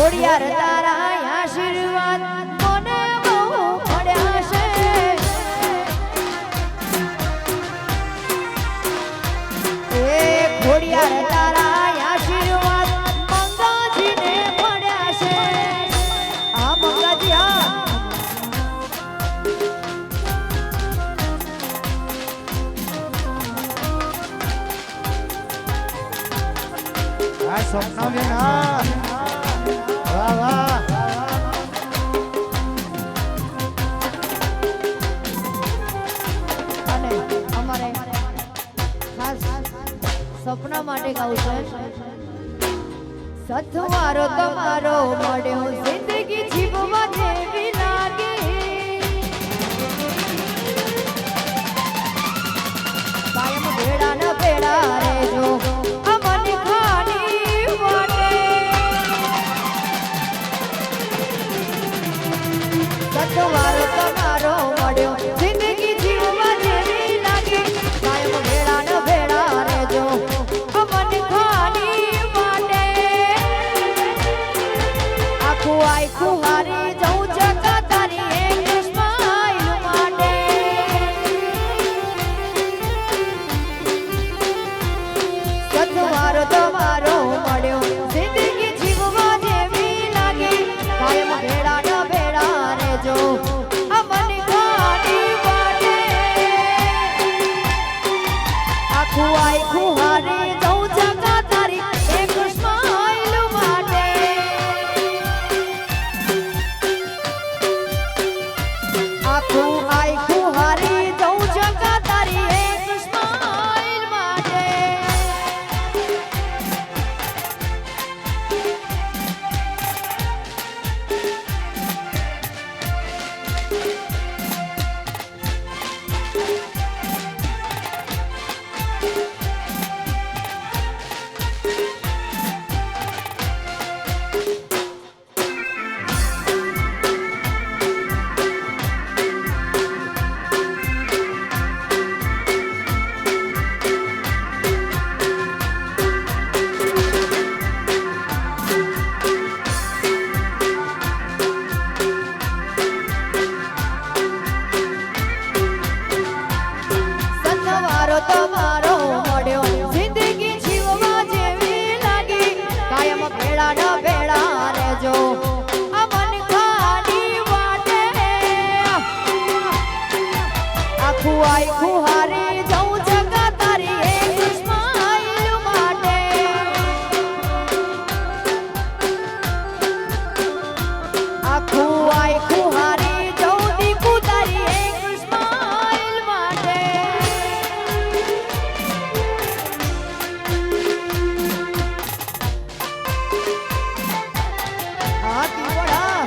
ખોડિયાર તારા આશીર્વાદ મને બહુ મળ્યા છે એ ખોડિયાર તારા આશીર્વાદ મંગાજીને મળ્યા છે આ મંગાજી આ સપના બેન વાહ વાહ અને અમારે ખાસ સપના માટે ગાવું છે સથવારો તમારો મળ્યો જિંદગી જીવવા જેવી લાગે કાયમ ભેડા ન ભેડા રહેજો અમને ખાલી વાટે સથવારો તમારો મળ્યો જિંદગી જીવવા જેવી લાગે કાયમ ભેડા ન ભેડા રહેજો અમને ખાલી વાટે આખું આખું હારી જવું જગા તારી એક સ્માઈલ માટે સથવારો તમારો મળ્યો જિંદગી જીવવા જેવી લાગે કાયમ ભેડા ન ભેડા રહેજો અમને ખાલી વાટે આખું આખું હારી જવું જગા તારી એક સ્માઈલ માટે આખું આખું હારી જવું જગા તારી એક સ્માઈલ માટે સથવારો તમારો મળ્યો જિંદગી જીવવા જેવી લાગી કાયમ ભેડા ન ભેડા રહેજો અમને ખાલી વાટે આખું આખું હારી જવું જગા તારી એક સ્માઈલ માટે આખું આખું હારી જવું દીપુ તારી એક સ્માઈલ માટે હા દીવડા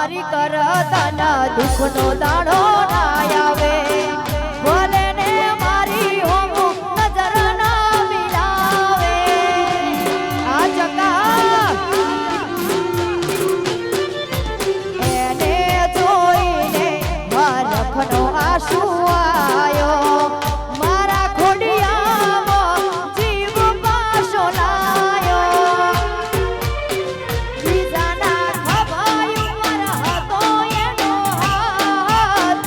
અમારી કરતાના દુઃખનો દાડો ના આવે ભલે ને મારી હોમ નજર ના મિલાવે આ જગા એને જોઈને મારખનો આંસુ આયો મારા ખોડિયામાં જીવ પાછો લાયો બીજાના ખભાઈ ઉપર હતો એનો હાથ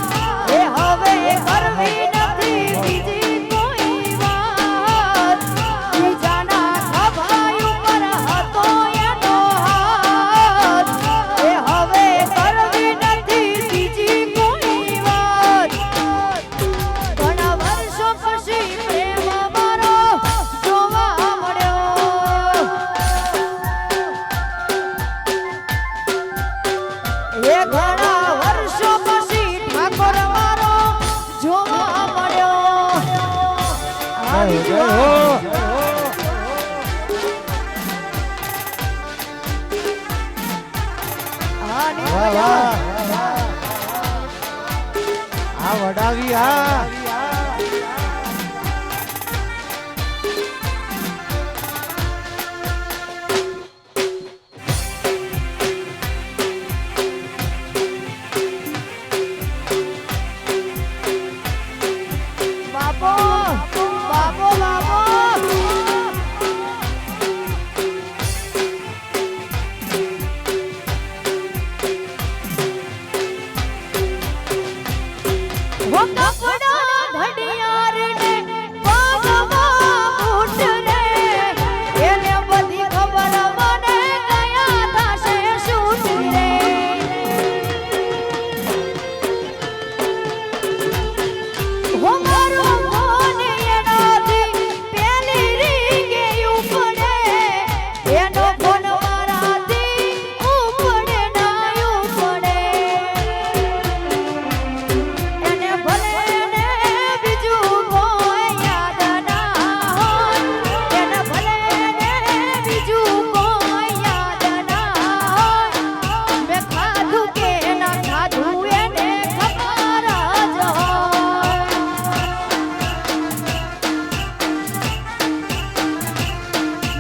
એ હવે કરવી નથી બીજી કોઈ વાત બીજાના ખભાઈ ઉપર હતો એનો હાથ એ હવે કરવી નથી બીજી કોઈ વાત ઘણા વર્ષો પછી પ્રેમ મારો જોવા મળ્યો એ ઘણા વર્ષો પછી ઠાકોર મારો જોવા મળ્યો આવી જય ગયો. હો આની વાહ મજા. વાહ આ વડાવી આ બાપો બાપો બાપો વો કપડા ઘડિયાળ ને પગમાં બૂટ રે એને બધી ખબર મને કયા થશે શૂટ રે હો મારો ફોન એનાથી પેલી રીંગે ઉપડે એનો ફોન મારાથી ઉપડે ના ઉપડે એને ભલે ને બીજું કોઈ યાદ ના હોય એને ભલે ને બીજું કોઈ યાદ ના હોય મેં ખાધું કે ના ખાધું એને ખબર જ હોય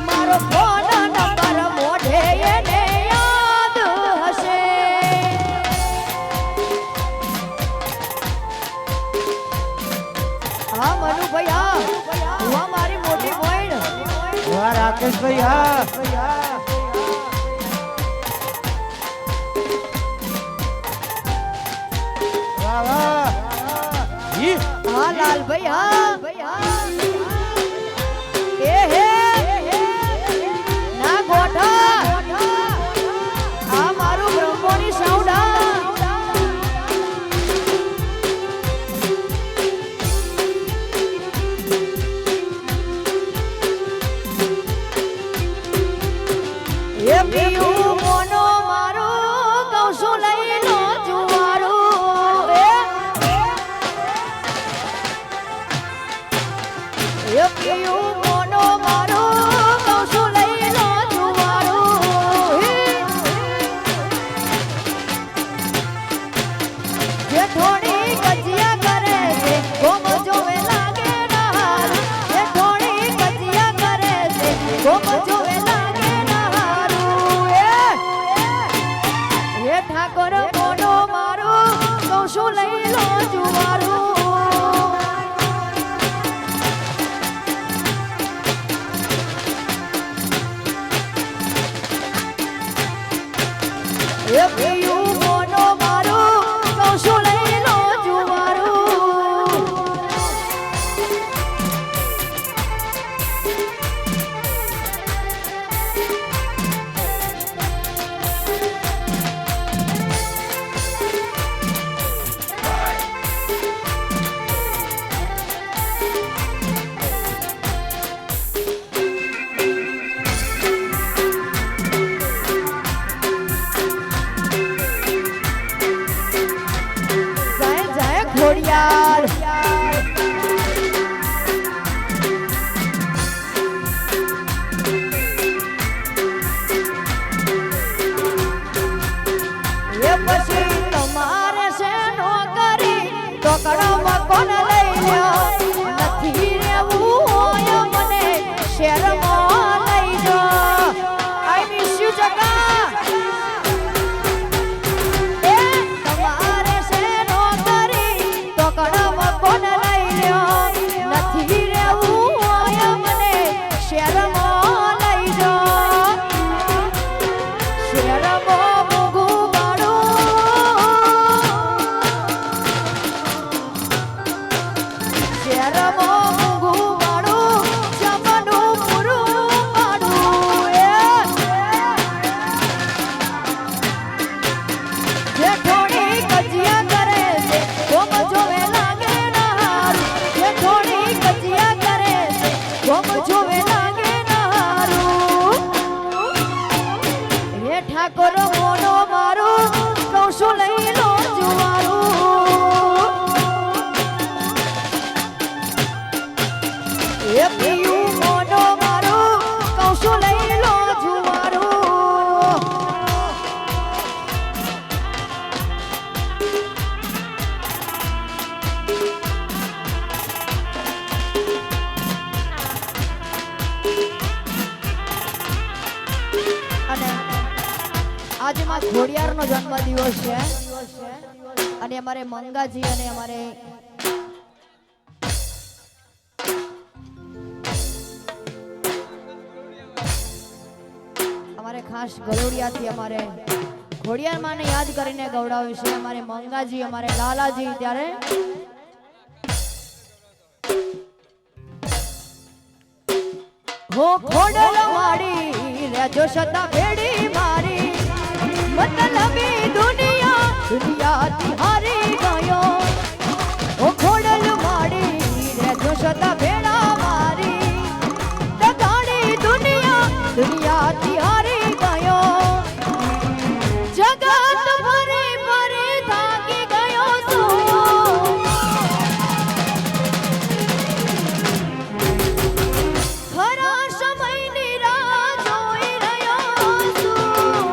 મારો ફોન નંબર મોઢે એને યાદ હશે હા મનુભાઈ હા હું આ મારી મોટી બોઈન વાહ રાકેશભાઈ હા વાહ વાહ ઈ હા લાલભાઈ હા એ હે ના ગોઠા આ મારું બ્રહ્મોની સાઉન્ડ એ પીયું મોનો મારો કહું છું લઈ લો જુવારું એ પીયું મોનો મારો કહું છું લઈ લો જુવારું જે થોડી ગજિયા કરે છે ગોમ જોવે લાગે ના હારું જે થોડી ગજિયા કરે છે ગોમ જોવે લાગે ના હારું એ ઠાકોર મોનો મારો કહું છું લઈ લો જુવારું એ પીયું મોનો મારો કહું છું લઈ લો જુવારું એ ટોકડામાં કોણ લઈ લ્યો નથી રહેવું હોય મને શહેરમાં લઈ જાઓ આઈ મિસ યુ જગા એ તમારે શેનો કરી ટોકડામાં કોણ લઈ લ્યો નથી રહેવું હોય મને શહેરમાં લઈ જાઓ શહેરમાં મોંઘું શહેરમાં મોંઘું ભાડું જમવાનું પૂરું પાડું જે થોડી કજિયા કરે છે ગોમ જોવે લાગે નહારું જે થોડી કજિયા કરે છે ગોમ જોવે લાગે નહારું હે ઠાકોર મોનો મારું કહું છું લઈ લો જુવારું એ પીયું મોનો મારું કહું છું લઈ લો જુવારું અને આજે માં ઘોડિયારનો જન્મદિવસ છે અને અમારે મંગાજી અને અમારે ખાસ ગરોડિયાથી અમારે ઘોડિયાર માને યાદ કરીને ગવડાવ્યું છે અમારે મંગાજી અમારે લાલાજી ત્યારે હો ખોડલ વાડી રેજો સતા ભેડી મારી મતલબી દુનિયાથી હારી ગયો હો ખોડલ વાડી રેજો સતા ભેડા મારી તગાડી દુનિયાથી હારી ગયો જગત ફરી ફરી થાકી ગયો છું ખરા સમયની રાહ જોઈ રહ્યો છું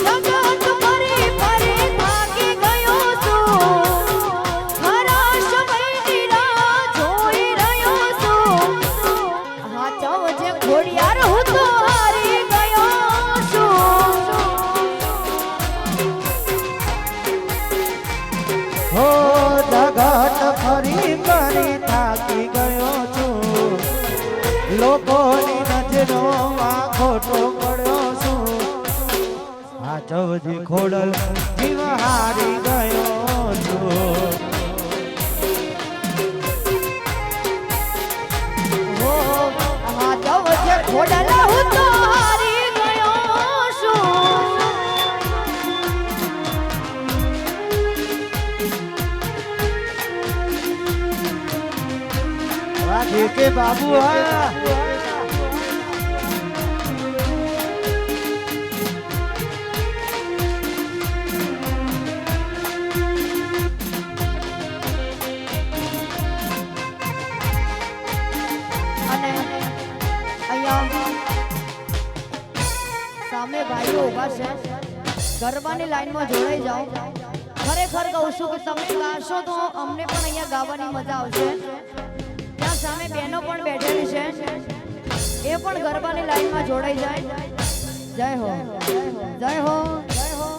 જગત ફરી ફરી થાકી ગયો છું ખરા સમયની રાહ જોઈ રહ્યો છું હા ચાવ જે ઘોડિયાર હું તો હારી ગયો છું હો જગત ફરી ફરી થાકી ગયો છું લોકોની નજરોમાં ખોટો પડ્યો છું આ ચવજી ખોડલ જીવ હારી ગયો છું હો હા ચાવ જે ઘોડલા હું તો હારી ગયો છું વાગે કે બાબુ હા અને અહીંયા સામે ભાઈઓ ઊભા છે ગરબાની લાઈનમાં જોડાઈ જાઓ ખરેખર કહું છું કે તમે ગાશો તો અમને પણ અહીંયા ગાવાની મજા આવશે ત્યાં સામે બહેનો પણ બેઠેલી છે એ પણ ગરબાની લાઈનમાં જોડાઈ જાય જય હો જય હો જય હો જય હો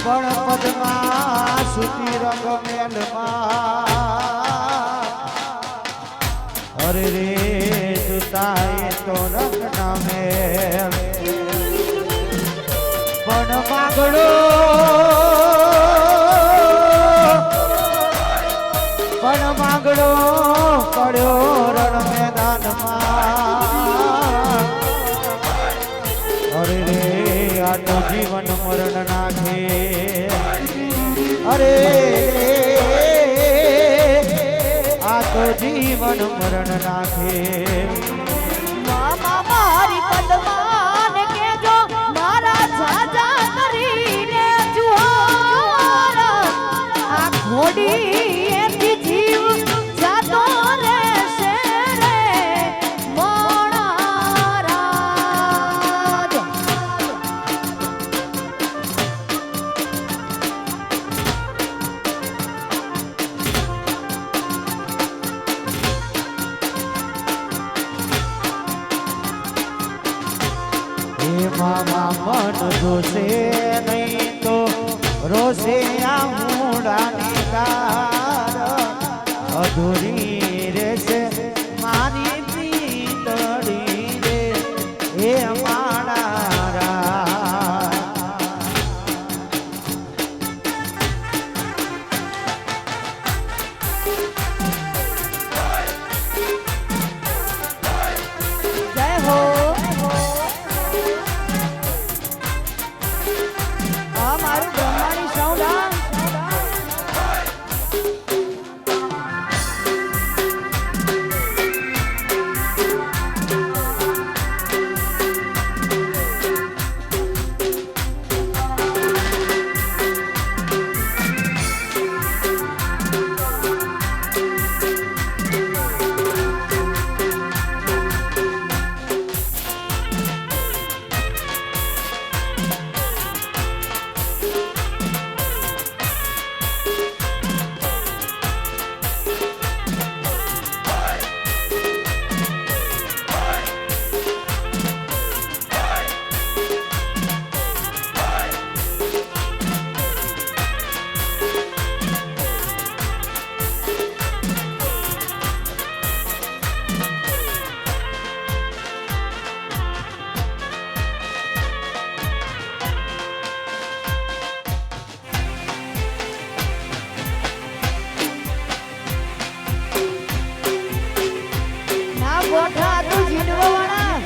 પણ પદમાં સુતી રંગ મેલમાં અરે રે જુતાએ તો રંગ ના મેલ પણ માગડો પડ્યો રણ મેદાનમાં અરે રે આ તો જીવન મરણ નાખે અરે આ તો જીવન મરણ નાખે મામા મારી પદમાન કેજો મારા જાજા કરીને જુહાર આ ઘોડી એથી જીવ જાતો રહેશે રે મોણારાજ મામા મન જોશે નહીં તો રોશે આ મૂડાની કાર અધૂરી રહેશે મારી પીતળી રે એ મારા રાજ. જય હો આ મારું બ્રહ્માણી સાઉન્ડ આ ના ગોઠા તું જીડવાણા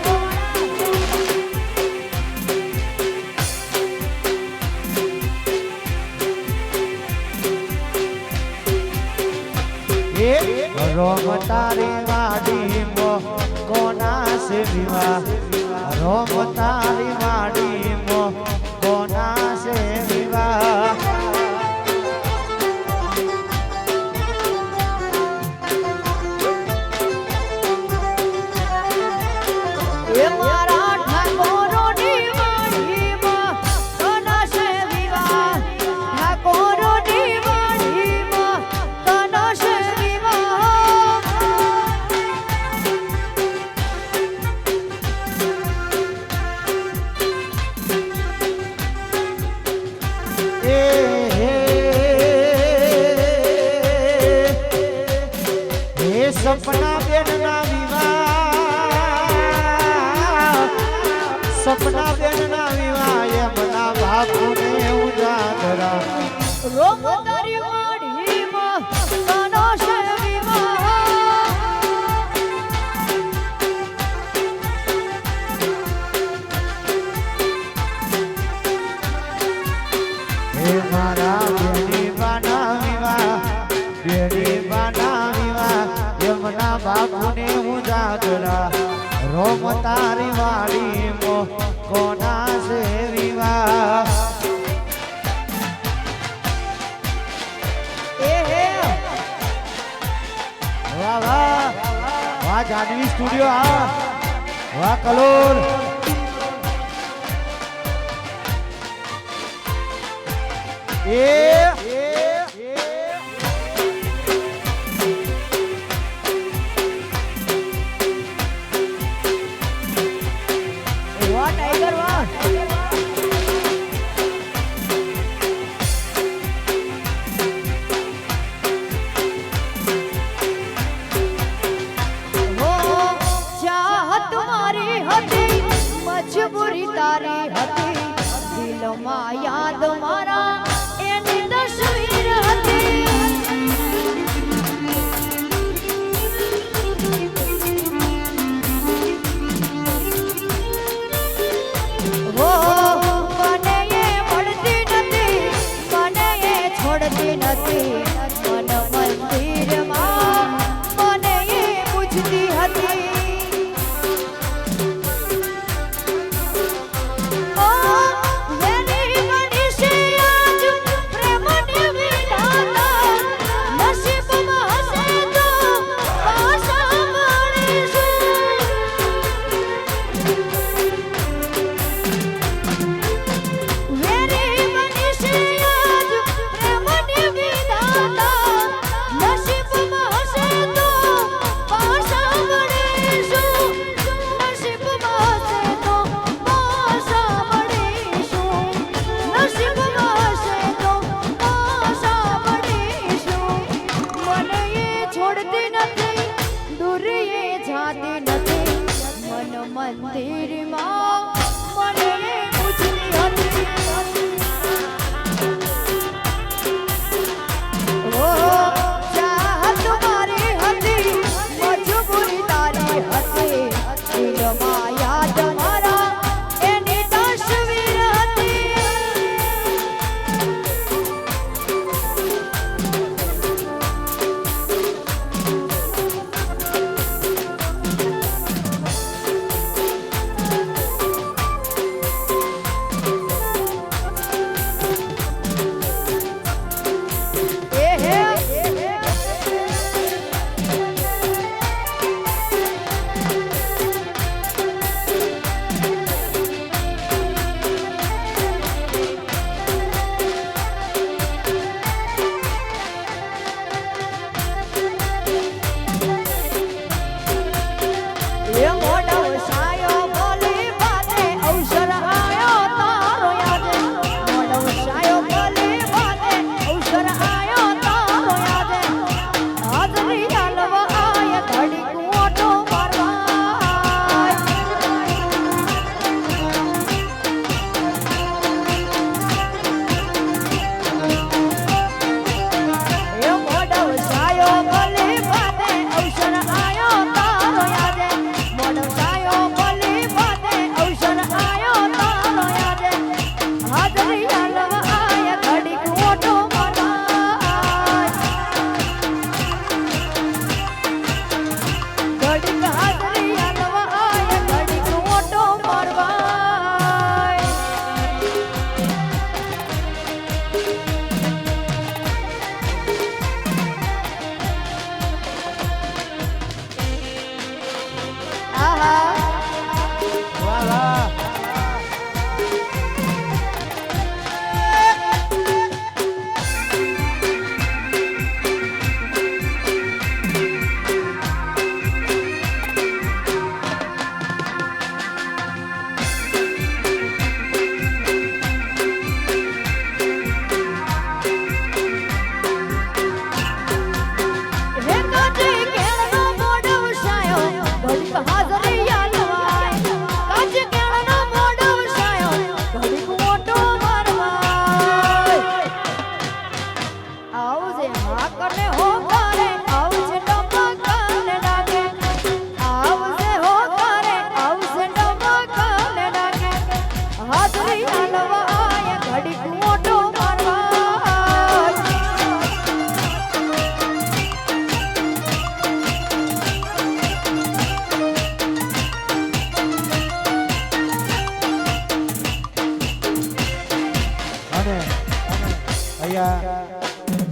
રોમ તારી વાડી મો કોના સે વિવાહ રોમ તારી વાડી મો કોના સે વિવાહ એ મારા ઠાકોરોની વાડીમાં કોના સે વિવાહ ઠાકોરોની વાડીમાં કોના સે વિવાહ હે સપના બેન ના વિવાહ સપના બેન ના વિવાહ એમના બાપુને ઉજાગરા રોમ તારી વાડીમાં કોના સે વિવાહ હે મારા બેની બાના વિવાહ યમના બાપુને ઉજાગરા રોમ તારી વાડી મો કોના સે વિવાહ એ હે વાહ વાહ વાહ જાનવી સ્ટુડિયો આ વાહ કલોલ માં યાદ મારા એની તસવીર હતી વો મને એ મળતી નથી મને એ છોડતી નથી મન મંદિરમાં મને એ પૂછતી હતી મંદિરમાં મને પૂછતી હતી ઓ ચાહત મારી હતી મજબૂરી તારી હતી દિલમાં યાદ મારા એની તસવીર હતી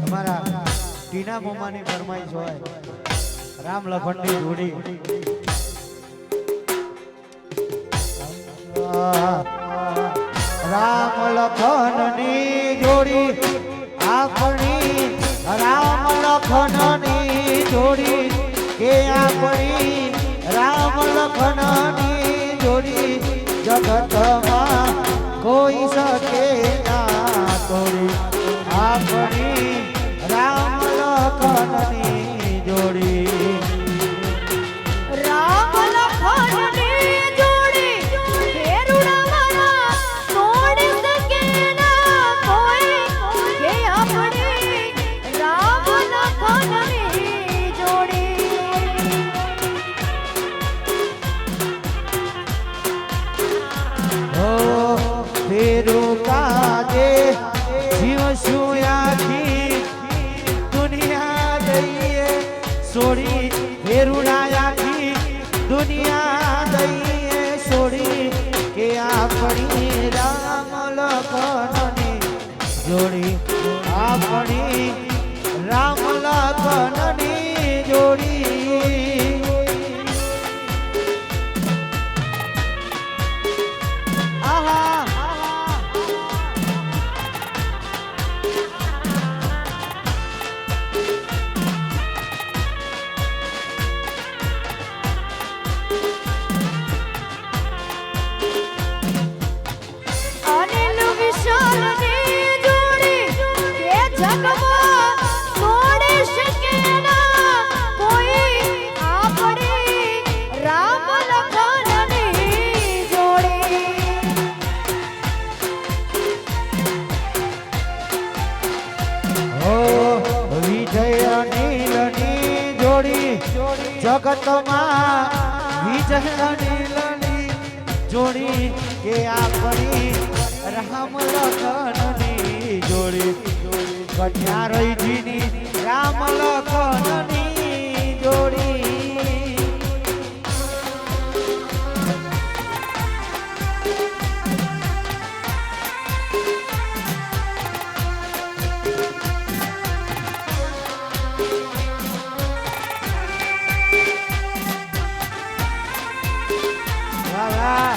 અમારા ટીના મોમાની ફરમાઈશ હોય રામ લખનની જોડી રામ લખનની જોડી આપણી રામ લખનની જોડી કે આપણી રામ લખનની જોડી જગતમાં કોઈ શકે ના તોડી આપણી રામ લખનની જોડી રામ લખનની જોડી ફેરુડા મારા તોડી શકે ના છોડી ફેરુડાયાથી દુનિયા દઈએ છોડી કે આપણી રામ લખનની જોડી આપણી રામ લખનની જોડી આહા અનિલ વિશાલની જોડી એ જગમાં તોડી શકે ના કોઈ આપણી રામ લખનની જોડી ઓ વિજય અનિલની જોડી જગતમાં વિજય અનિલની જોડી કે આપણી રામ લખનની જોડી કન્યા રહીજીની રામ લખનની જોડી વાહ વાહ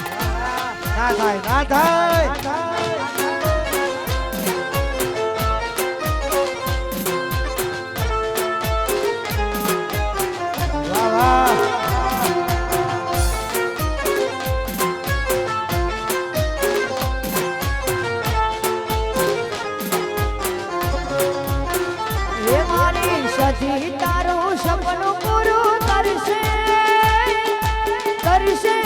ના થાય ના થાય વાહ વાહ એ મારી સજી તારું સપનું પૂરું કરશે કરશે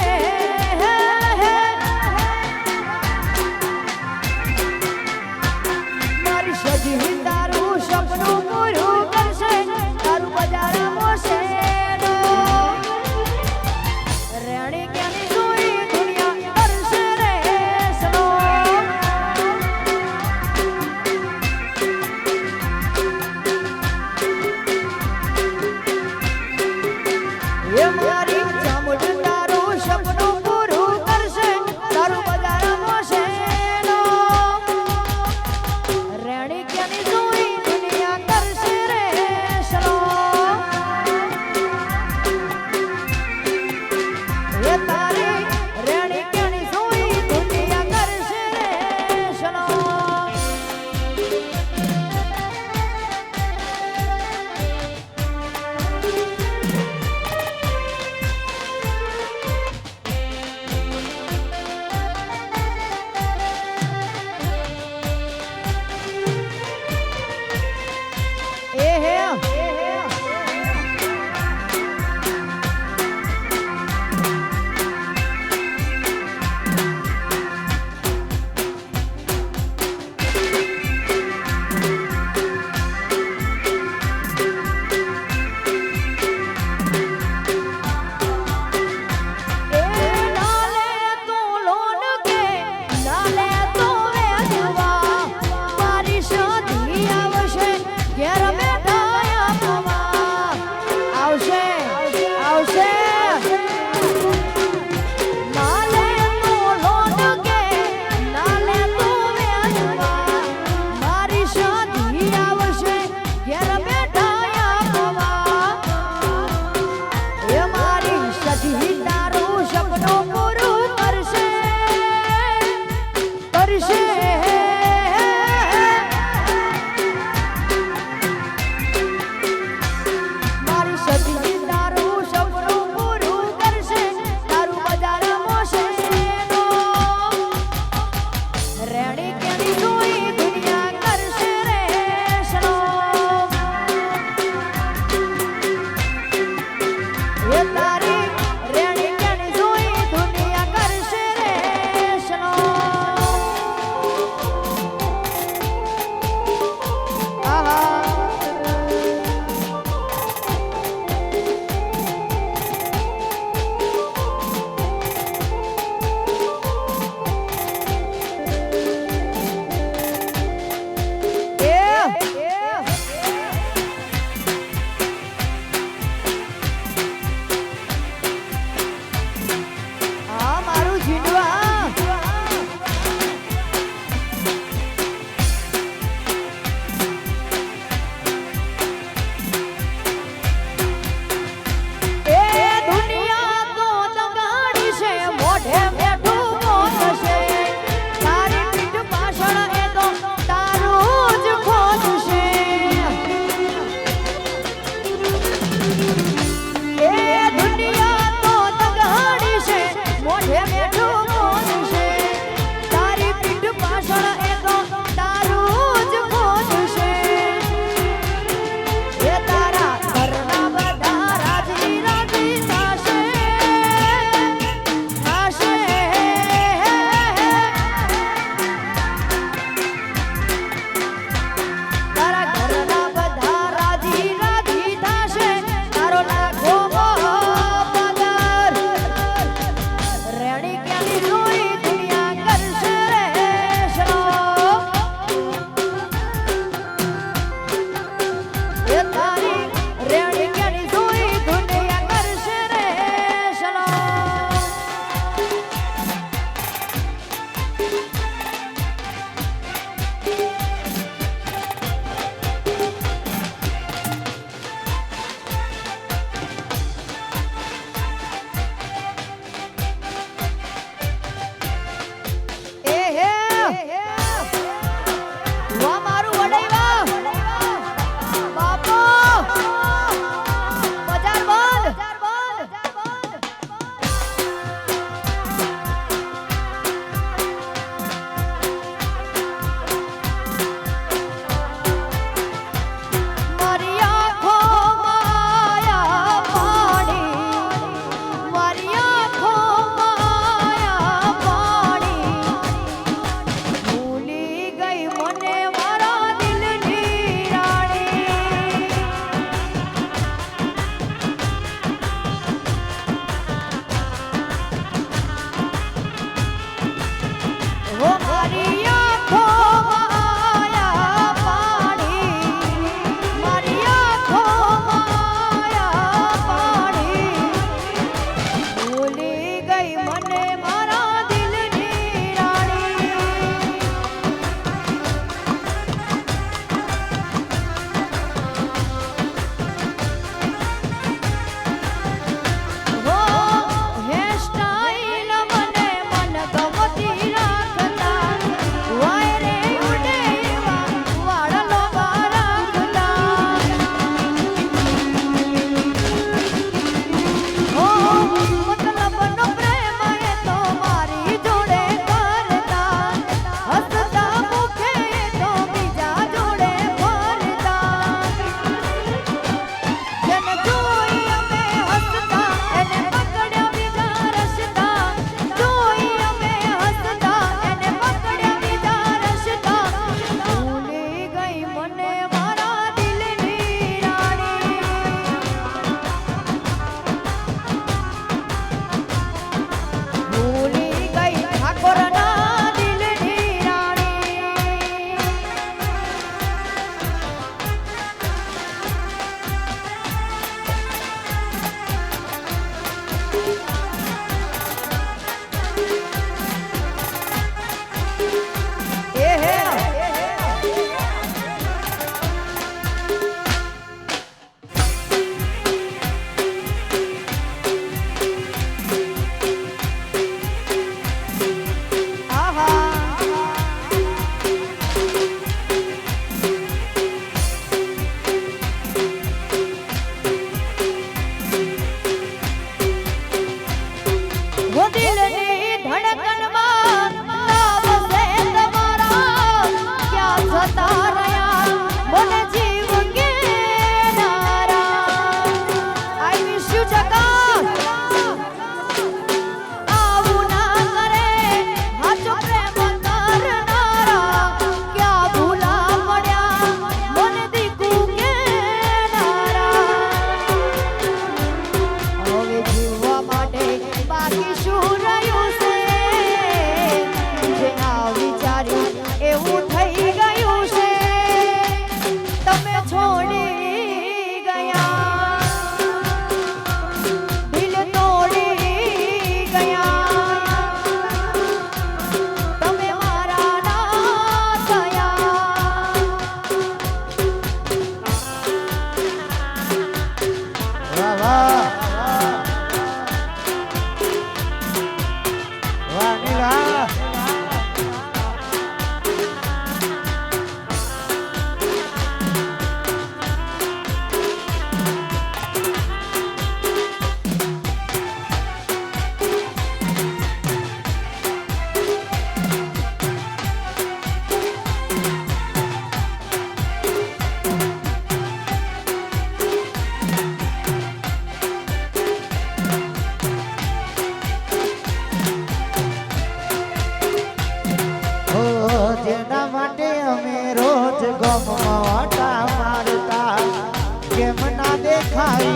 ના દેખાય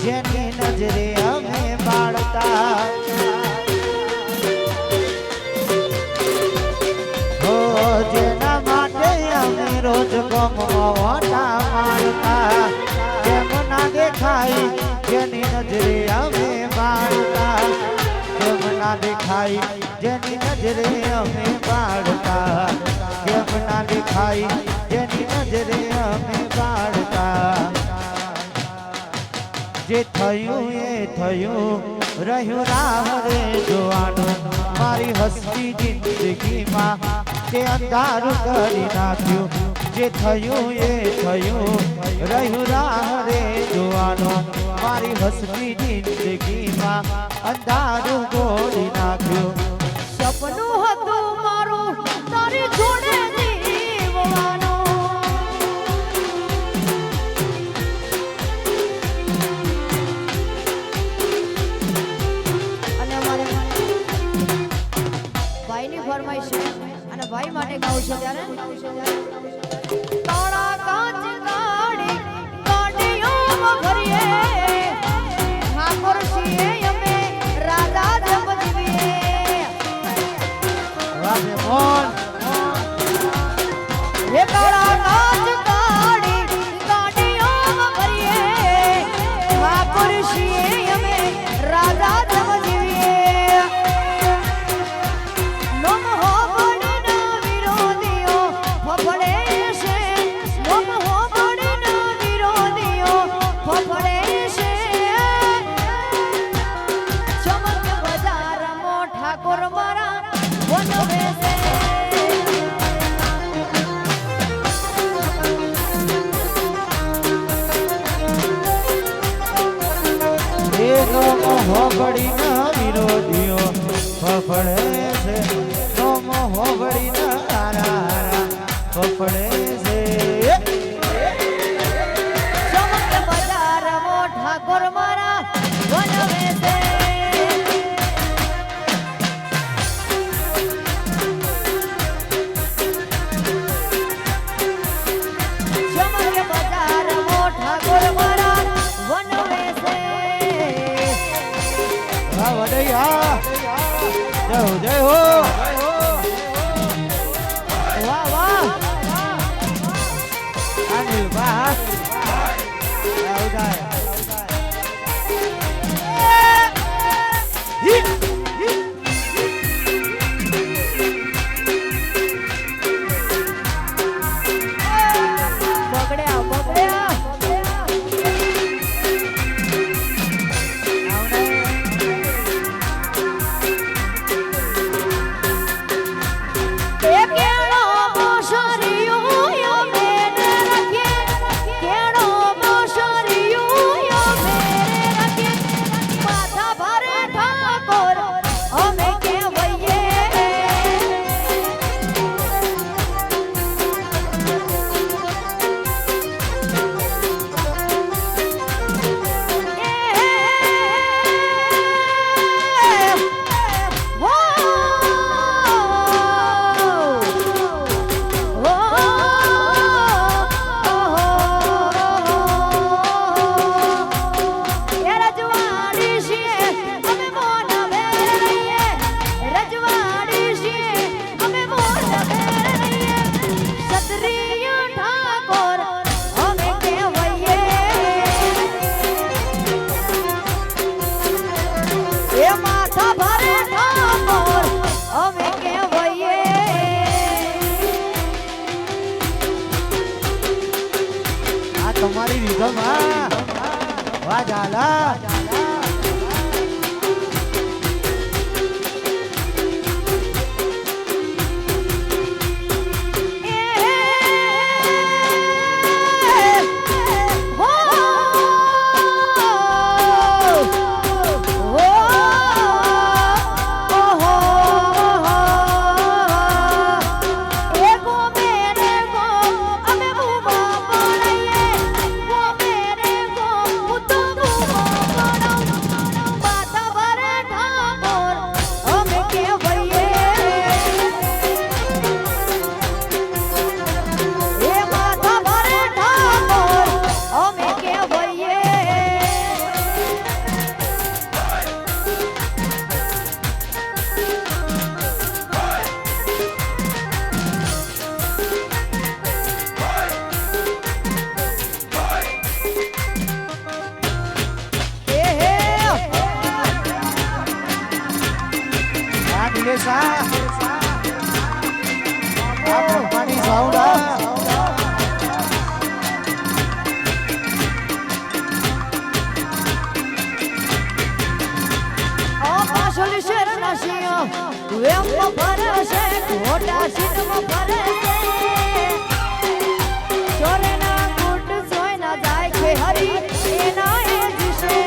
જેની નજરે અમે બાળતા હો જેના માટે અમે રોજ ગમવાટા મારતા કેમ ના દેખાય જેની નજરે અમે બાળતા કેમ ના દેખાય જેની નજરે અમે બાળતા કેમ ના દેખાય જેની નજરે અમે બાળતા જે થયું એ થયું રહ્યું રાહ રે જોવાનું મારી હસતી જિંદગીમાં તે અંધારું કરી નાખ્યું જે થયું એ થયું રહ્યું રાહ રે જોવાનું મારી હસતી જિંદગીમાં અંધારું ગોળી નાખ્યું સપનું હતું મારું તારી જોડે જીવવાનું અને અમારે ભાઈની ફરમાઈશ છે અને ભાઈ માટે ગાવું છે ત્યારે તારા કાચ કાઢી કાઢીઓમાં ભરીએ ઠાકોર છીએ અમે રાજા જેમ જીવીએ રામે મોન હે તારા કાચ કાઢી કાઢીઓમાં ભરીએ ઠાકોર છીએ અમે રાજા જેમ જીવીએ નમ હો બળના વિરોધીઓ ફફડે છે નમ હો બળના વિરોધીઓ ફફડે છે ચમક બજારમાં ઠાકોર મારા વનવે છે એ નોમો હોબડી ના વિરોધીઓ ફફડે છે નોમો હોબડી ના હારા હારા ફફડે છે ચમક બજારમાં ઠાકોર મારા વનવે છે ચમક બજારમાં ઠાકોર મારા વનવે છે હા વડૈયા જય હો જય હો વાહ વાહ અનિલ બાસ આવ જાય બગડ્યા બગડ્યા એ કેળો મોસરિયો યમે રાખીએ કેળો મોસરિયો યમે રાખીએ માથા ભારે ઠાકોર અમે કહેવઈએ ઠાકોર અમે કહેવઈએ એ માથા ભારે ઠાકોર અમે કહેવઈએ આ તમારી વિગમ હા વાહ ઝાલા અમે શેરશાહ આ બ્રહ્માની સાઉન્ડ પાછળ શેર નાશિયો એમ ફરે છે ખોટા સીટમાં ફરે છે ચોરે ના ગુટ જોઈ ના જાય છે હરી એના એ દિશે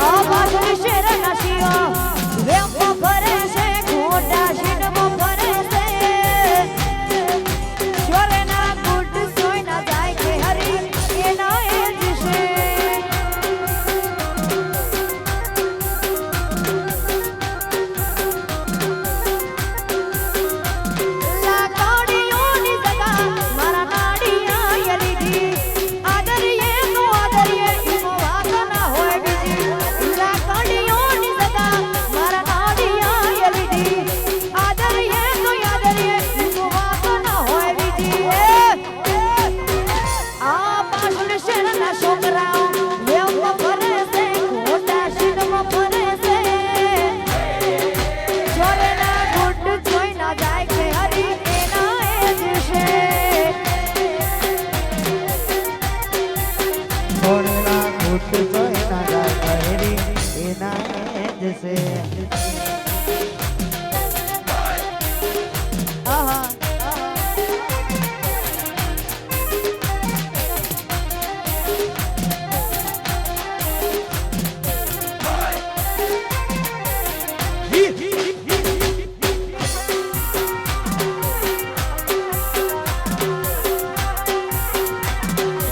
આ પાછળ શેર નાશિયો એમ ફરે છે ખોટા સીટમાં ફરે છે ચોરે ના ગુટ જોઈ ના જાય છે હરી એના એ દિશે લાકડીઓની જગા મારા નાડિયા યલીડી આદરીએ નો આદરીએ ઈનો વાગ ના હોય બીજી લાકડીઓની જગા મારા નાડિયા યલીડી આદરીએ નો આદરીએ ઈનો વાગ ના હોય બીજી આ પાછળ શેરના છોકરાઓ એમ ફરે છે ખોટા શીટમાં ફરે છે ચોરેના ગુટ જોઈ ના જાય છે હરી એના એ દિશે છોડેલા ગુટ જોઈ ના જાય બહેરી એના એ જ છે આહા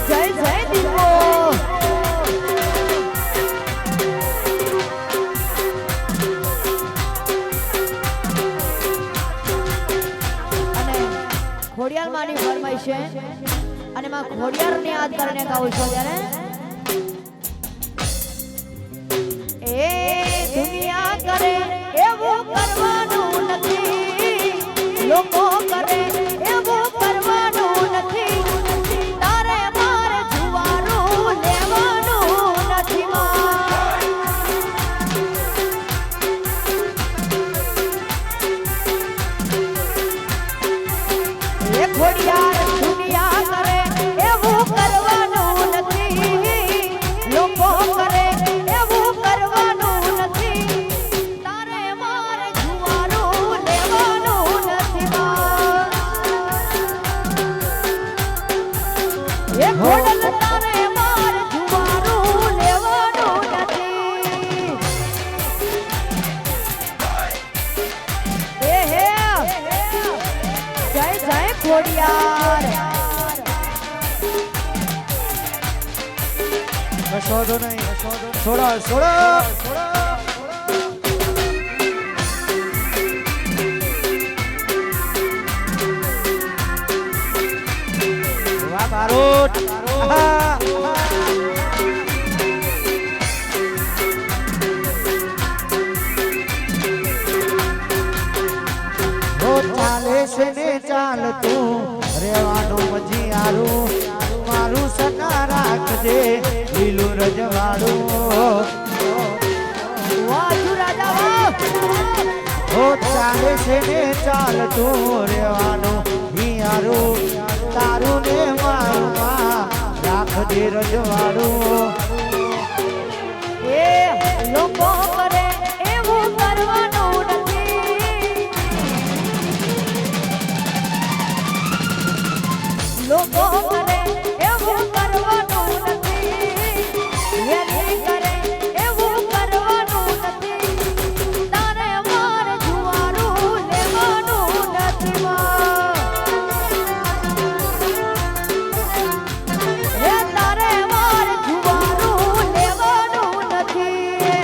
જય જય દીપો અને ખોડિયાર માની ફરમાઈશ છે અને માં ખોડિયાર ને યાદ કરીને ગાઉં છું ત્યારે એ દુનિયા કરે એવું કરવાનું નથી લોકો કરે એવું કરવાનું નથી તારે મારે જુવારું લેવાનું નથી માં એ ખોડિયાર દુનિયા કરે એવું કરવાનું નથી લોકો કરે એવું કરવાનું નથી તારે મારે જુવારું લેવાનું નથી માં એ ખોડલ તારે મારે જુવારું લેવાનું નથી એ હે જય જય ખોડિયાર કશોદો નહીં છોડો છોડો વાહ બારોટ ચાલે છે ને ચાલતું રેવાનું મજીયારું મારું સના રાખજે લીલું રજવાડું વાહ તું રાજા વાહ ઓ ચાલે છે ને ચાલતું રેવાનું હિયારું તારું ને મારું માં રાખજે રજવાડું એ લોકો કરે એવું કરવાનું નથી લોકો કરે એવું કરવાનું નથી એની કરે એવું કરવાનું નથી તારે મારે જુવારું લેવાનું નથી માં એ તારે મારે જુવારું લેવાનું નથી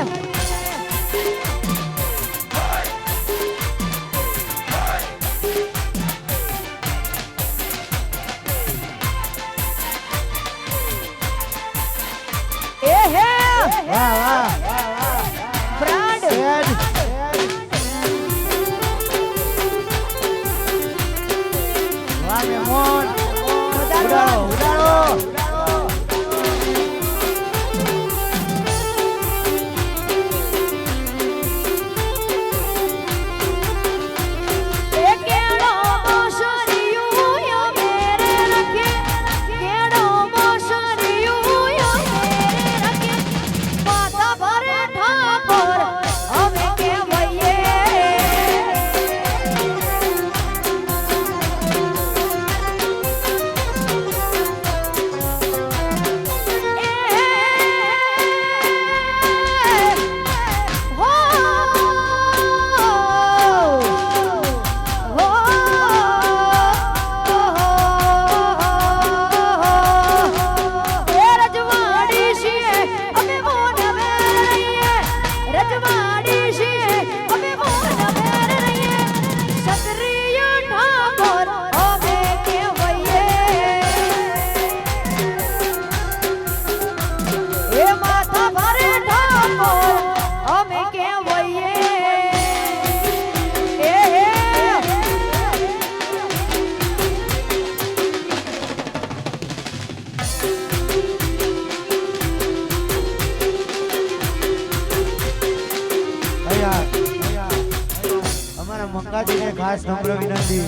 મંકાજીને ખાસ નમ્ર વિનંતી,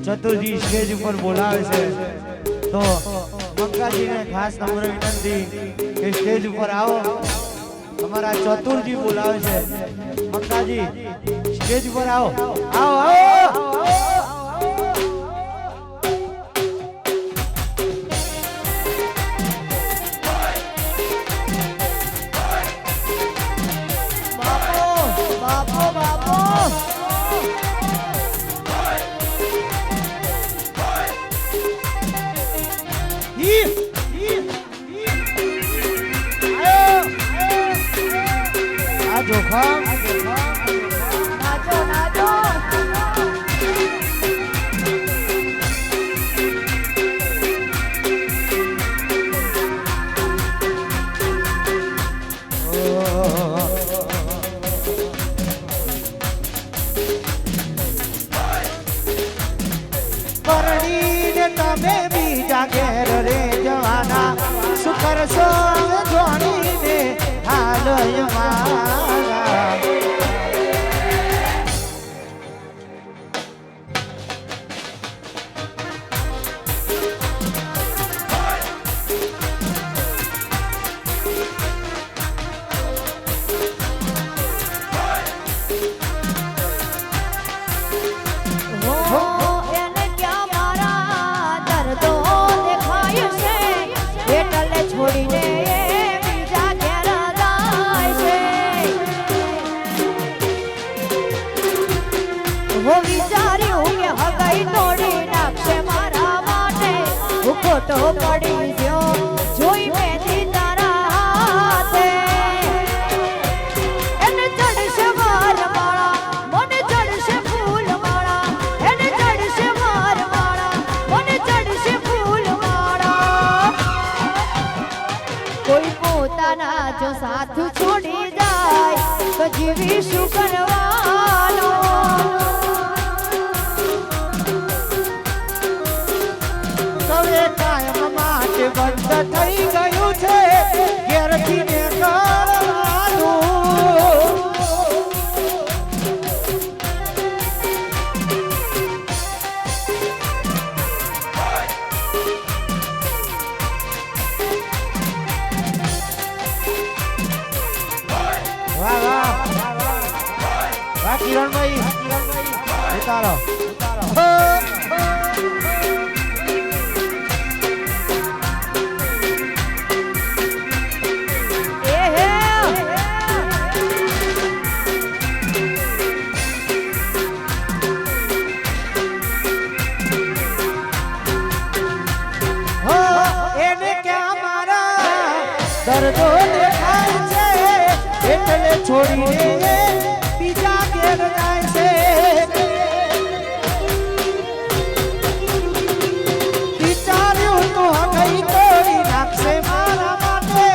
ચતુરજી સ્ટેજ ઉપર બોલાવે છે તો મંકાજીને ખાસ નમ્ર વિનંતી કે સ્ટેજ ઉપર આવો. અમારા ચતુરજી બોલાવે છે. મંકાજી સ્ટેજ ઉપર આવો, આવો આવો. બાપો બાપો આ જોખમ નાચો નાચો પરણીને તમે બીજા ઘેર રે જવાના, શું કરશો જોડીને હાલય મારા. એને ક્યાં મારા દર્દો દેખાય છે, એટલે છોડીને બીજા ઘેર જાય છે. હું વિચાર્યું કે હગાઈ તોડી નાખશે મારા માટે, હું ખોટો પડી ગયો જોઈ મેથી તારા હાથે. એને ચડશે મારવાળા, મને ચડશે ફૂલવાળા, એને ચડશે મારવાળા, મને ચડશે ફૂલવાળા. કોઈ પોતાના જો સાથ છોડી જાય તો જીવી શું કરવાનો. હવે કાયમ માટે બંધ થઈ ગયું છે ઘેરથી ને કરવાનું. વાહ વાહ વાહ કિરણભાઈ, ઉતારો એ હે હો. એને ક્યાં મારા દર્દો દેખાય છે, એટલે છોડીને બીજા ઘેર જાય છે. વિચાર્યું તો હગઈ તોડી નાખશે મારા માટે,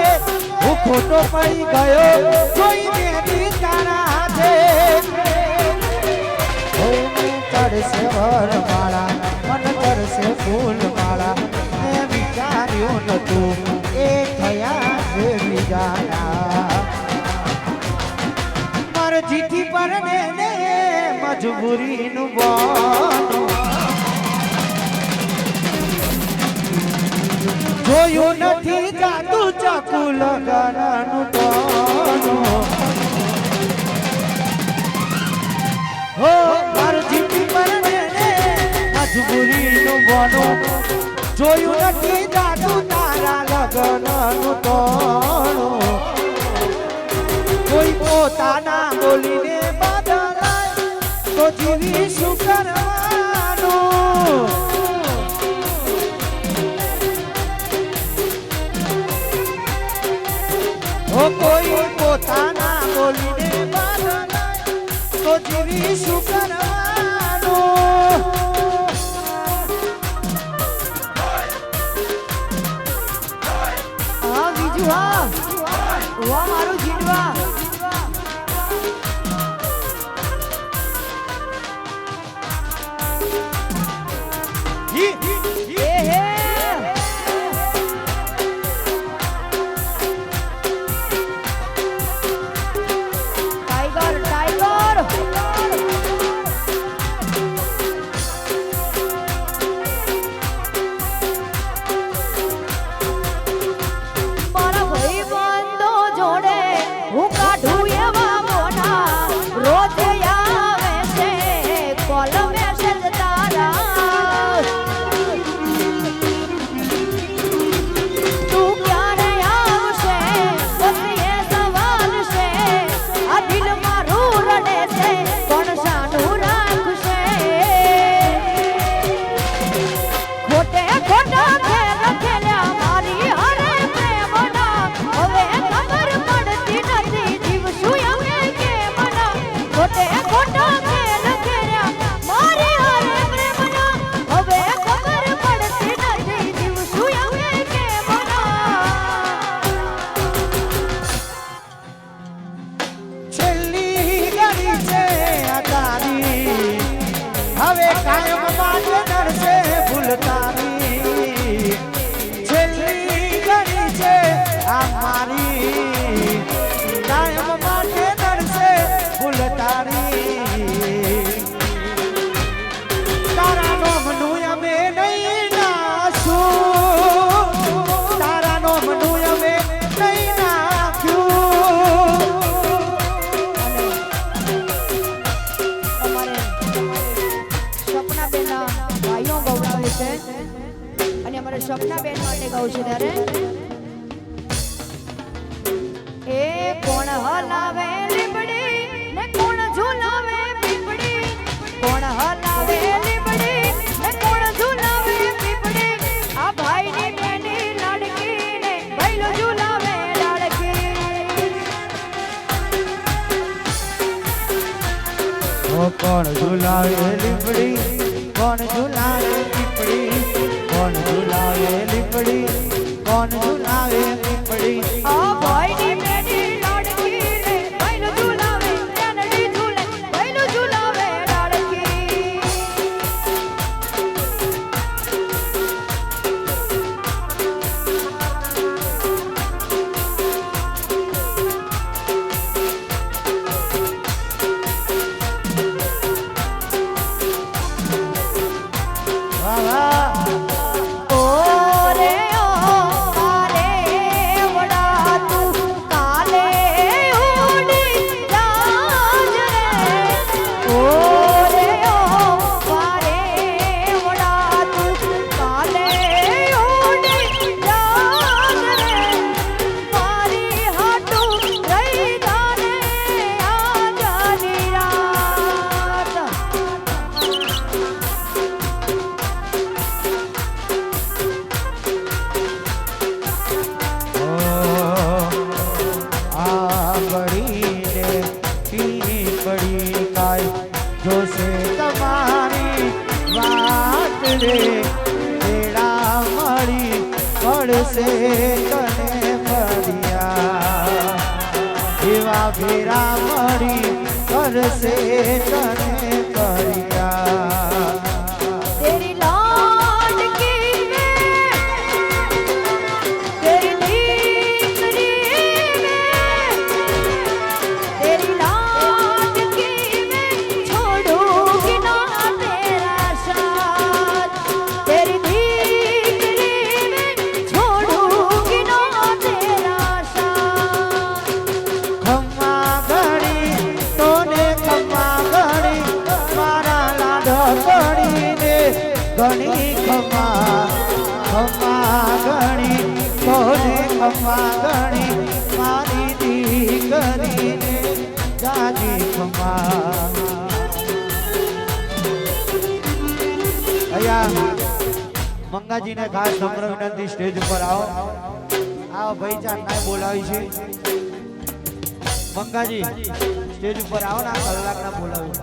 હું ખોટો પડી ગયો જોઈને તારા હાથે. ચડશે વરમાળા, મન ચડશે ફૂલમાળા, મેં વિચાર્યું નતું એ થયા છે બીજાના. મરજીથી પરણે ને મજબૂરીનું બોનું જોયું નથી જાતું ચાકુ લગાડવાનું ટોનું. હો મરજીથી પરણે ને મજબૂરીનું બોનું જોયું નથી જાતું તારા લગ્નનું ટોનું. કોઈ પોતાના બોલીને બદલાય તો જીવી શું કરવાનું. ઓ કોઈ પોતાના બોલીને બદલાય તો જીવી શું કરવાનું. હા બીજું હા વાહ મારું જીડવા. એ હે ટાઈગર ટાઈગર સપના બેન માટે ગાઉં છું ત્યારે એ કોણ હલાવે લીબડી ને કોણ ઝુલાવે પીપડી કોણ હલાવે લીબડી ને કોણ ઝુલાવે પીપડી આ ભાઈની બેની લાડકી ને ભઈલો ઝુલાવે લાડકી ઓ કોણ ઝુલાવે લીપડી કોણ ઝુલાવે પીપડી કોણ ઝુલાવે લીપડી કોણ ઝુલાવે પીપડી આ ભાઈની બેની લાડકી ને ભઈલો ઝુલાવે બેનડી ઝૂલે ભઈલો ઝુલાવે લાડકી વાહ વાહ ઓ રે ઓ કાલે વડા તું કાલે ઉડી જાજ રે ઓ રે ઓ કાલે વડા તું કાલે ઉડી જાજ રે મારી હાટું રહી જાને આજાની રાત આંગળીને પીપળી કાય જોશે તમારી વાત રે તેડા મળી પડશે તને ફરિયા એવા ફેરા મળી કરશે તને ફરિયા तेरी लाडकी में तेरी नींदरी में तेरी लाडकी में छोड़ूंगी ना तेरा साथ तेरी नींदरी में छोड़ूंगी ना तेरा साथ ખમ્મા ઘડી તોને ખમ્મા ઘડી મારા લાડ ઘડીને ઘણી ખમ્મા ખમ્મા ઘડી તોને ખમ્મા ઘડી મારી દીકરીને જાજી ખમ્મા અહીંયા મંગાજીને ખાસ નમ્ર વિનંતી સ્ટેજ ઉપર આવો ભાઈ ચાંદના બોલાવી છે મંગાજી સ્ટેજ ઉપર આવો ને આ કલાકના બોલાવી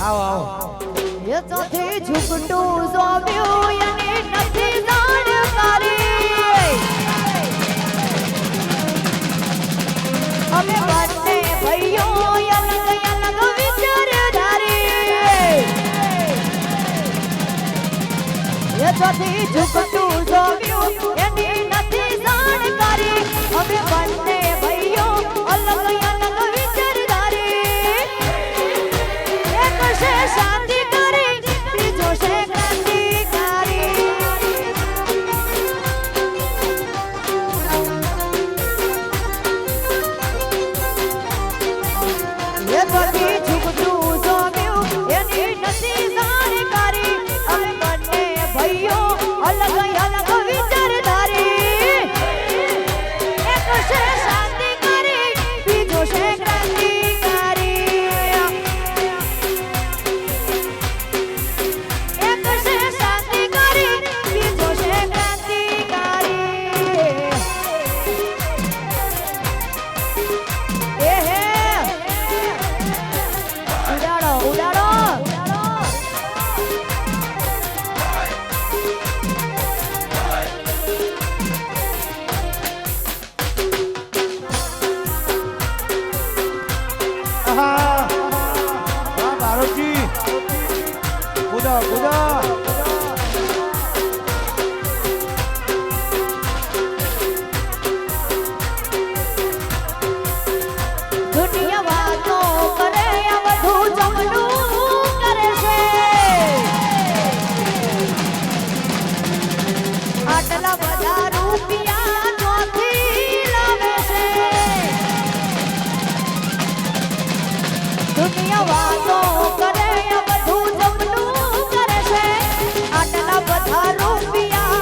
આવો આવો ये ચોથી ઝુકટું સોવ્યું એની નથી જાણકારી અમે બંને ભાઈઓ અલગ અલગ વિચારધારી ये ચોથી ઝુકટું સોવ્યું એની નથી જાણકારી અમે બંને ભાઈઓ અલગ અલગ વિચારધારી એક છે શાંતિ કરી બીજો છે ક્રાંતિકારી એ બધી ઝુકટું જોગ્યું એની નથી જાણકારી અમે બંને ભાઈઓ અલગ અલગ વિચારધારી એક છે શાંતિ કરી બીજો છે ક્રાંતિકારી એક છે શાંતિ કરી બીજો છે ક્રાંતિકારી એ હે ઉડાડો ઉડાડો આહા ભારતજી કુદા કુદા દુનિયા વાતો કરે આ બધું જમનું કરે છે આટલા બધા રૂપિયા ચોથી લાવે છે દુનિયા વાતો કરે આ બધું જમનું કરે છે આટલા બધા રૂપિયા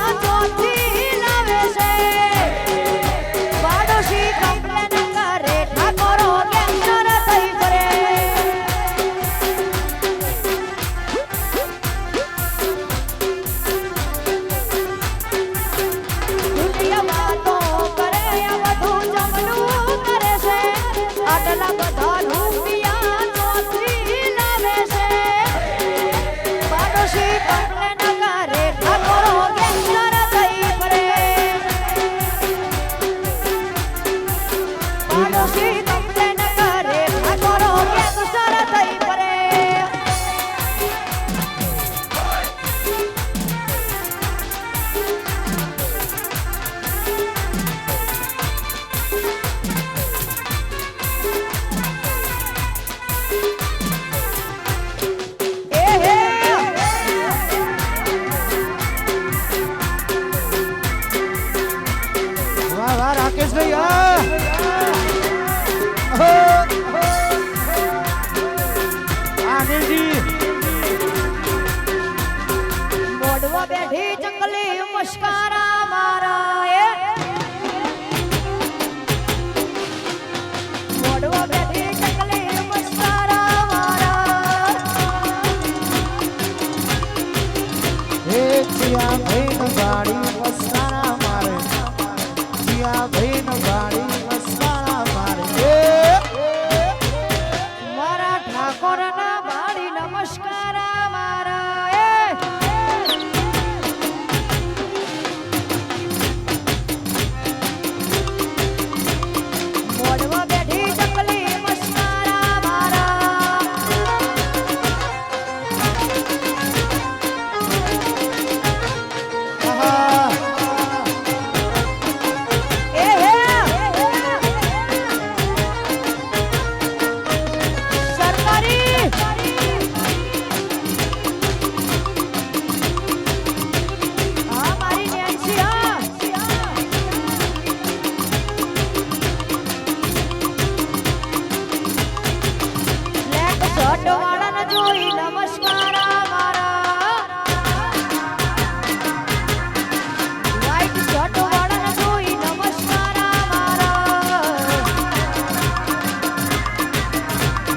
દેવજી મોઢવા બેઠી જંગલી મસ્કારા મારા એ મોઢવા બેઠી જંગલી મસ્કારા મારા હે ચિયા ભૈન ગાડી મસ્કારા મારે ચિયા ભૈન ગાડી મસ્કારા મારે મારા ઠાકોરના બાળી નમસ્કારા મારા એ મોઢવા બેઠી જંગલી મસ્કારા મારા આહા એ હે સરકારી હા મારી નેન્સી હા બ્લેક શર્ટ વાળાને જોઈ નમસ્કારા મારા વ્હાઈટ શર્ટ વાળાને જોઈ નમસ્કારા મારા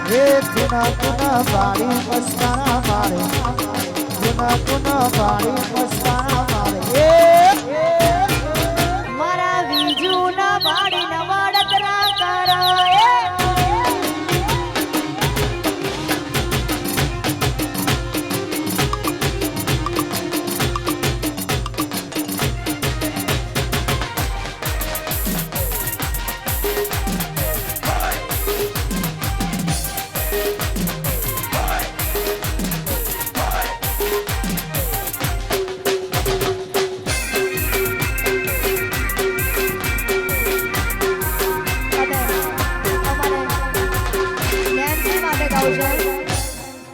હે કુના કુના ગાડી મસ્કારા મારે કુના કુના ગાડી મસ્કારા મારે મારા બીજુના વાડી નવાડતરા કરા એ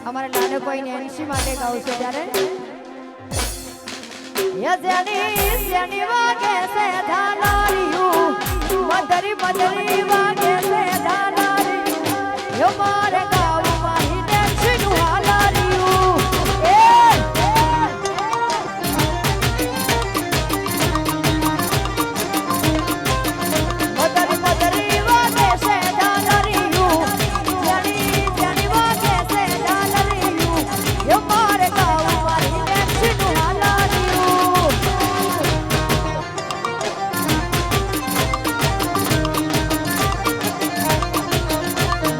અમારે નાને કોઈ નેન્સી માટે ગાવું છે ત્યારે જેની વાગે છે ધાનારીયું મધરી મધરી વાગે છે ધાનારીયું યો મારે ગાવું મારી નેન્સી નું હાલારીયું મધરી મધરી વાગે છે ધાનારીયું જેની વાગે છે ધાનારીયું યો મારે ગાવું મારી નેન્સી નું હાલારીયું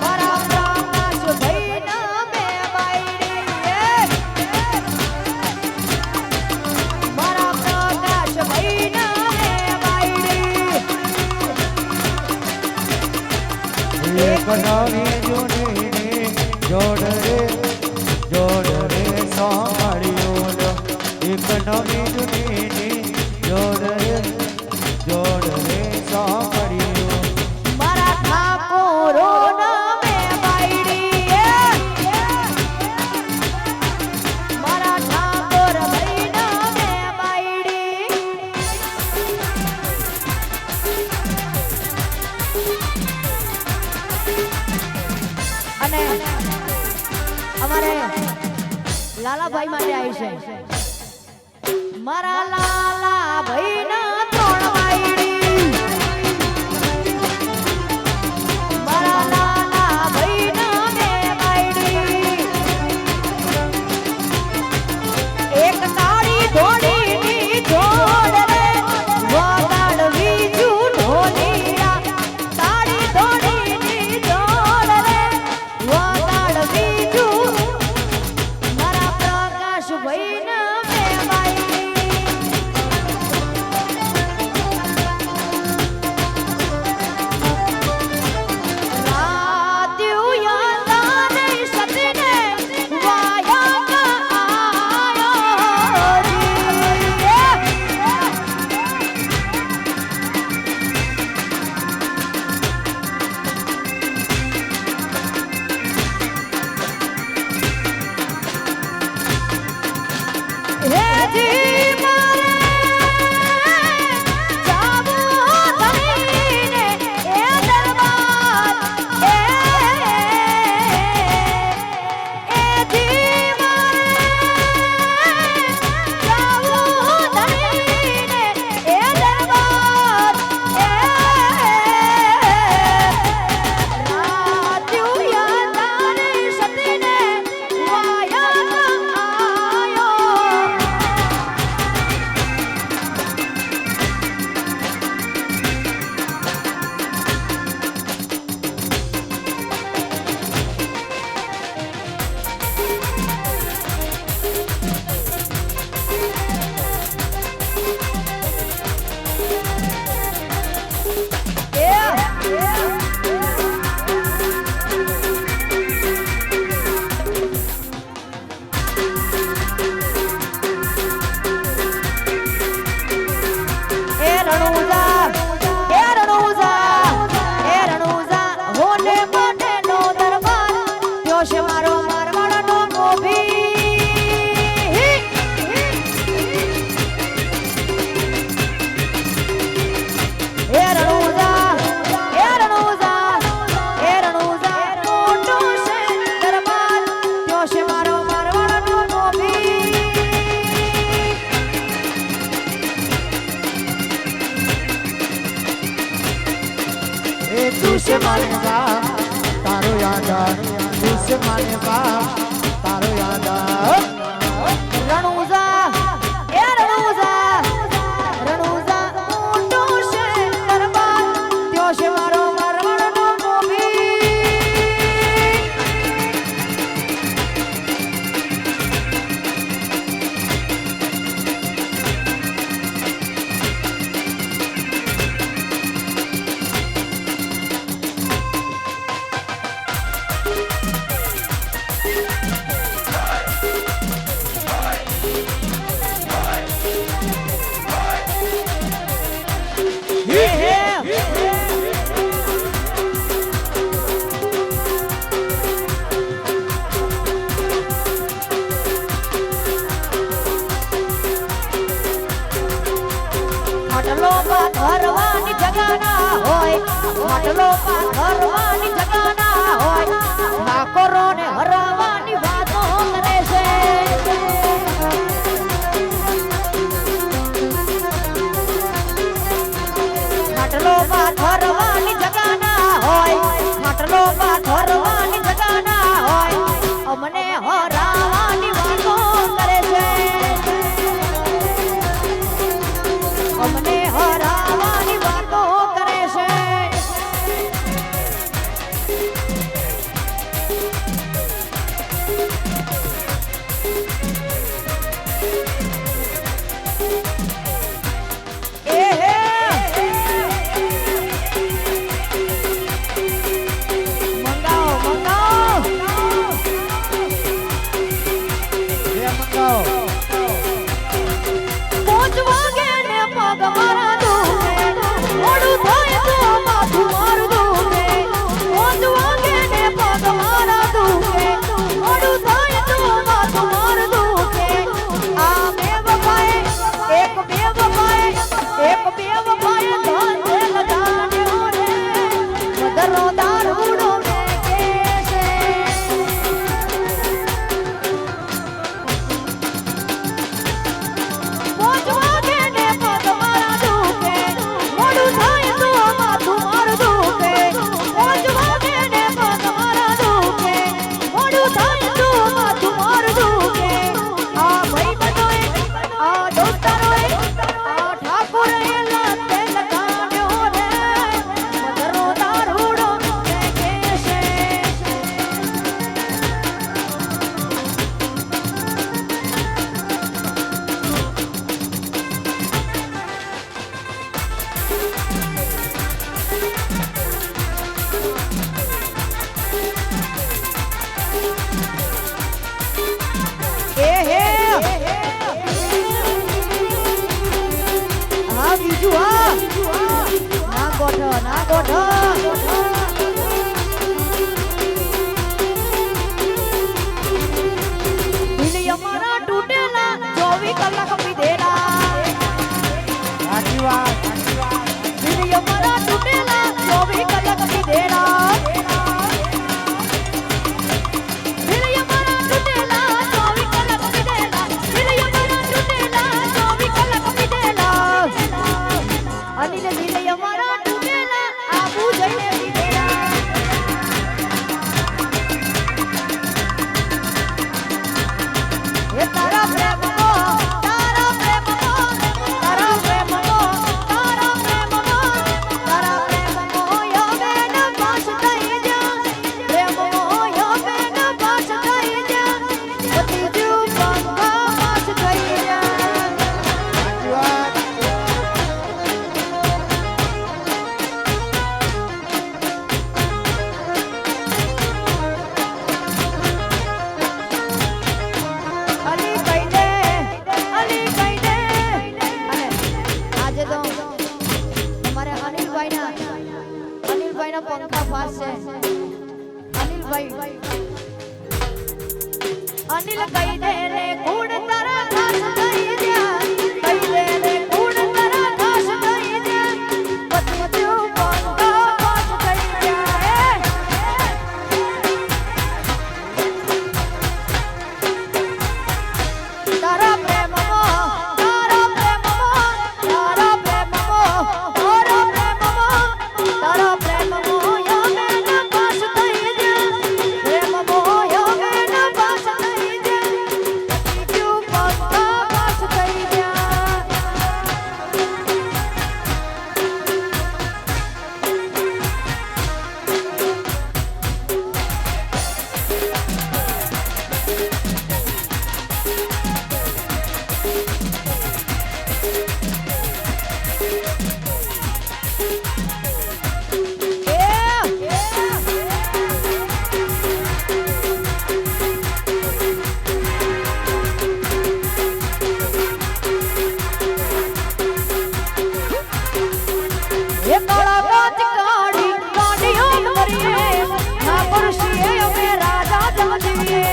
મારા પ્રકાશ ભાઈના મે બાયડી મારા પ્રકાશ ભાઈના મે બાયડી એક નવી જૂની જોડ રે સાંભળ્યો એક નવી જૂની જોડ રે સાંભળ્યો મારા ઠાકોરો નામે બાયડી મારા ઠાકોર ભાઈ નામે બાયડી અને અમારે લાલાભાઈ માટે આવી છે મારા લાલા ભાઈ ના ત્રણ બાયડી મારા લાલા ભાઈ ના બે બાયડી એક તાળી ધોડીની જોડ રે વગાડવી ઢોલીડા તાળી ધોડીની જોડ રે વગાડવી મારા પ્રકાશ ભાઈ ના બે બાયડી ત્યો છે મારો મારવાડનો મોભી એ રણુજા મોટો છે દરબાર ત્યો છે મારો મારવાડનો મોભી એ તું છે મારે બા તારો યાદ તું છે મારે બા તારો યાદ રણુજા મોટો છે દરબાર ત્યો છે મારો મારવાડનો મોભી માટલો પાથરવાની જગાના હોય માટલો પાથરવાની જગાના હોય ઠાકોરો ને હરાવવાની વાતો કરે છે માટલો પાથરવાની જગાના હોય માટલો પાથરવાની જગાના હોય અમને હરાવવાની વાતો કરે છે અમને હરાવવાની વાતો કરે છે અનિલ દિલ અમારા તૂટેલા આબુ જઈને અનિલ કહી દે રે કુડ તારા ખાસ થઈ જા કહી દે રે કુડ તારા ખાસ થઈ જા પછી તું બંધો પાસ થઈ જા તારા પ્રેમમાં તારા પ્રેમમાં તારા પ્રેમમાં તારા પ્રેમમાં તારા પ્રેમમાં યમે પાસ થઈ જા પ્રેમમાં યમે પાસ થઈ જા તું બંધો પાસ થઈ જા ये काला कांच काड़ी काड़ियों मरिए ना पुरुषिए में राजा जमदिए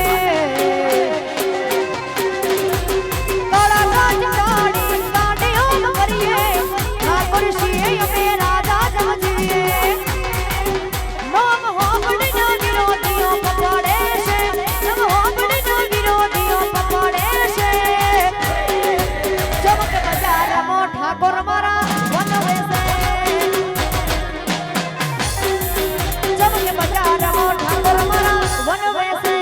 काला कांच काड़ी काड़ियों मरिए ना पुरुषिए में राजा जमदिए नाम हो बड़ी ना विरोधियों पकड़े से नाम हो बड़ी ना विरोधियों पकड़े से चमक बाजार मो ठाकुर मारा वनवे से चमक बाजार मो ठाकुर मारा वनवे से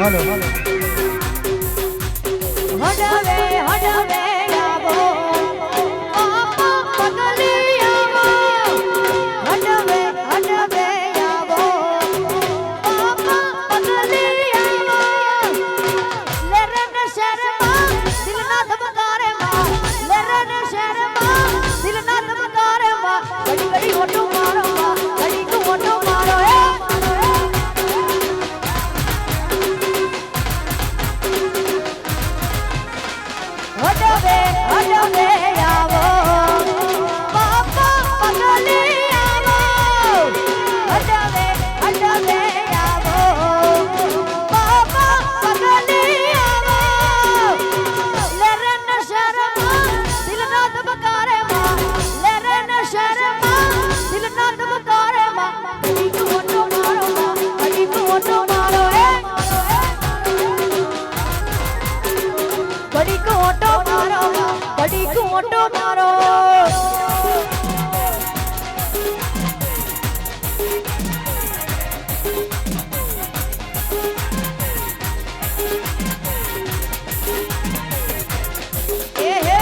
हेलो हडवे हडवे आवो आपा पगली आवो हडवे हडवे आवो आपा पगली आवो ले रे न शर्मा दिल ना धमकारे मां ले रे न शर्मा दिल ना धमकारे मां बड़ी बड़ी होटो मारो मां बड़ी को होटो मारो हडवे हडवे आवो बापा पगली आवो हडवे हडवे आवो बापा पगली आवो ले रे न शर्मा दिल ना धमकारे मां ले रे न शर्मा दिल ना धमकारे मां बड़ी को होटो मारो मां बड़ी को होटो मारो बड़ी को ऑटो मारो बड़ी को ऑटो मारो ए हे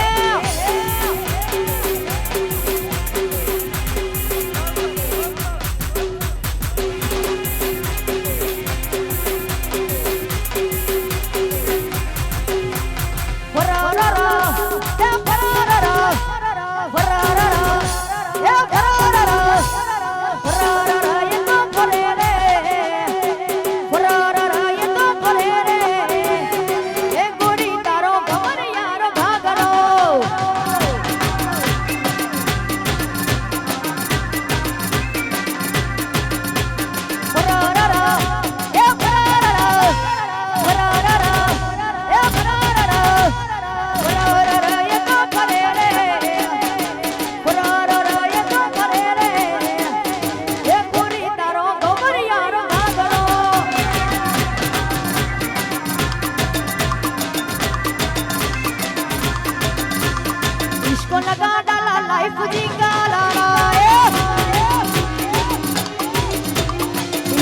इसको लगा डाला लाइफ जी का लाला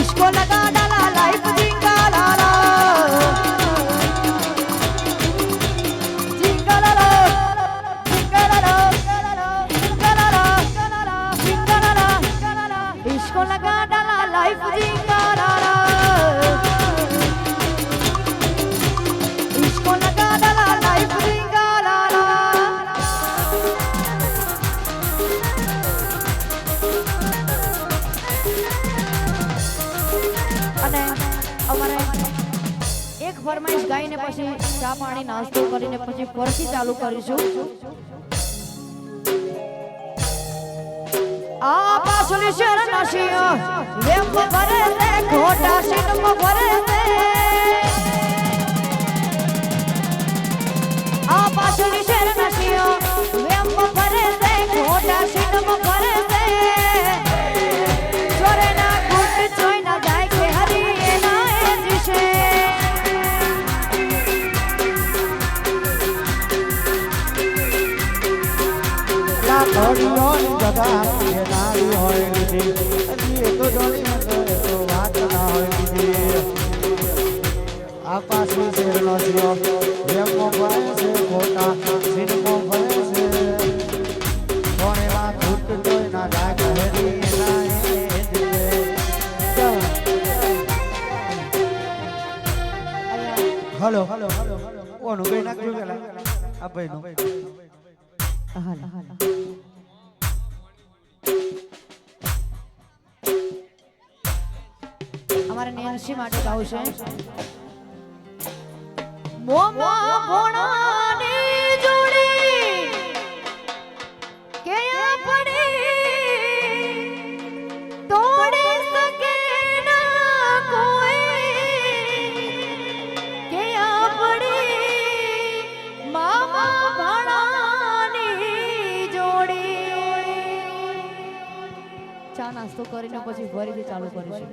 इसको लगा डाला लाइफ जी का लाला जिंगलाला जिंगलाला जिंगलाला जिंगलाला इसको लगा डाला लाइफ जी का लाला इसको लगा डाला लाइफ जी का लाला ફરમાઈશ ગાઈને પછી ચા પાણી નાસ્તો કરીને પછી ફરથી ચાલુ કરીશું. આ પાછલી શેર નશી વેમ ભરે તે ખોટા શીતમ ભરે તે આ પાછલી શેર નશી વેમ ભરે તે ખોટા શીતમ ભરે તે ચોરે ના ગુટ જોઈ ના જાય કે હરી એના એ દિશે લાખોની જગા એ નારી હોય લીધી હજી એ તો જોડી હતો એ તો વાત ના હોય લીધી આકાશી શેરનો જીઓ વેમો ભરે છે ખોટા સિનમો ભરે છે કોને માં ઘૂટ જોઈ ના જાય ઘરી એના એ દિલે હલો કોનું કઈ નાખ્યું પેલા આ ભાઈનું અમારે નેન્સી માટે ગાવું છે. મોમા ભોણાની જોડી કે પડી તોડી શકે ના કોઈ કે પડી મામા ભોણાની જોડી. ચા નાસ્તો કરીને પછી ફરીથી ચાલુ કરીશું.